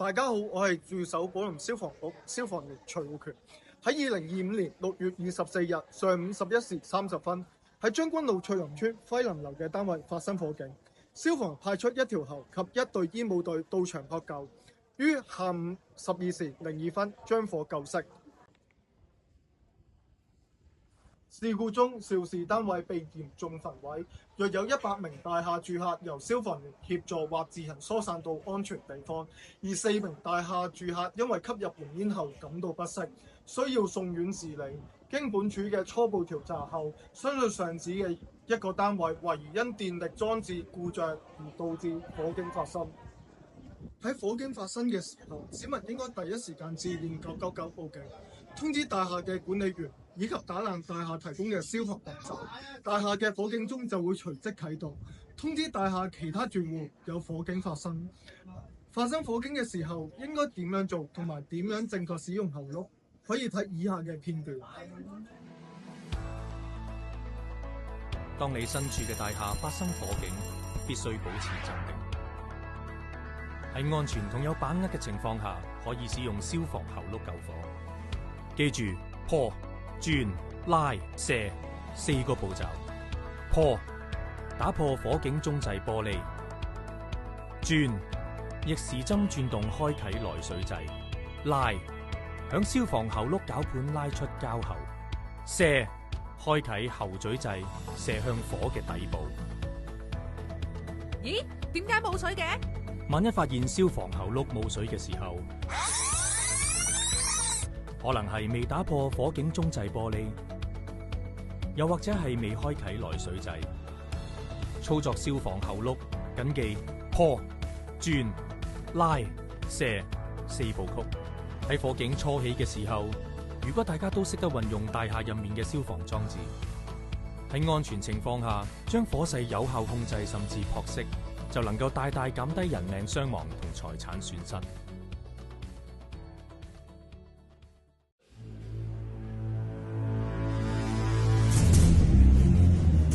大家好，我係駐守寶林消防局消防員徐浩權。喺2025年6月24日上午11時30分，喺將軍澳翠林村輝林樓嘅單位發生火警，消防派出1條喉及1隊煙霧隊到場撲救，於下午12時02分將火救熄。事故中，肇事單位被嚴重焚毀，約有100名大廈住客由消防員協助或自行疏散到安全地方，而4名大廈住客因為吸入濃煙後感到不適，需要送院治理。經本署嘅初步調查後，相信上址嘅一個單位懷疑因電力裝置故障而導致火警發生。喺火警發生嘅時候，市民應該第一時間致電999報警，通知大廈嘅管理員以及打爛大廈提供嘅消防泵站，大廈嘅火警鐘就會隨即啟動，通知大廈其他住戶有火警發生。發生火警嘅時候應該點樣做，同埋點樣正確使用喉轆，可以睇以下嘅片段。當你身處嘅大廈發生火警，必須保持鎮定。喺安全同有把握嘅情況下，可以使用消防喉轆救火。記住，破、轉、拉、射4個步驟。破，打破火警鐘掣玻璃；轉，逆時針轉動開啟來水掣；拉，響消防喉轆絞盤拉出膠喉；射，開啟喉嘴掣，射向火嘅底部。咦？點解冇水嘅？萬一發現消防喉轆冇水嘅時候，可能係未打破火警鐘掣玻璃，又或者係未開啟來水掣。操作消防喉轆，謹記破、轉、拉、射4部曲。喺火警初起嘅時候，如果大家都識得運用大廈入面嘅消防裝置，喺安全情況下將火勢有效控制甚至撲熄，就能夠大大減低人命傷亡同財產損失。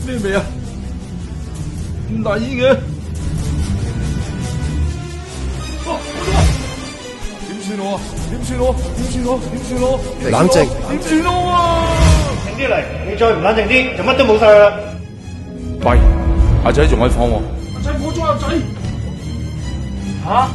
咩味啊？咁大煙嘅？點算我啊？點算我？點算我？點算我？冷靜。點算我啊？靜啲嚟，你再唔冷靜啲，就乜都冇晒啦。喂，阿仔仲喺房喎。阿仔火咗，阿仔。吓？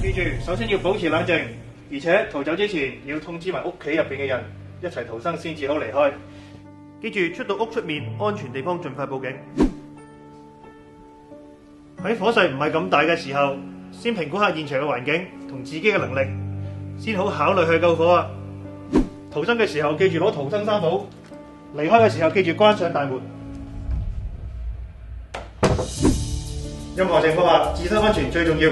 記住，首先要保持冷靜，而且逃走之前要通知埋屋企入邊嘅人，一齊逃生先至好離開。記住，出到屋出面安全地方盡快報警。喺火勢唔係咁大嘅時候，先評估下現場嘅環境同自己嘅能力，先好考慮去救火啊！逃生嘅時候記住攞逃生衫帽，離開嘅時候記住關上大門。任何情況下，自身安全最重要。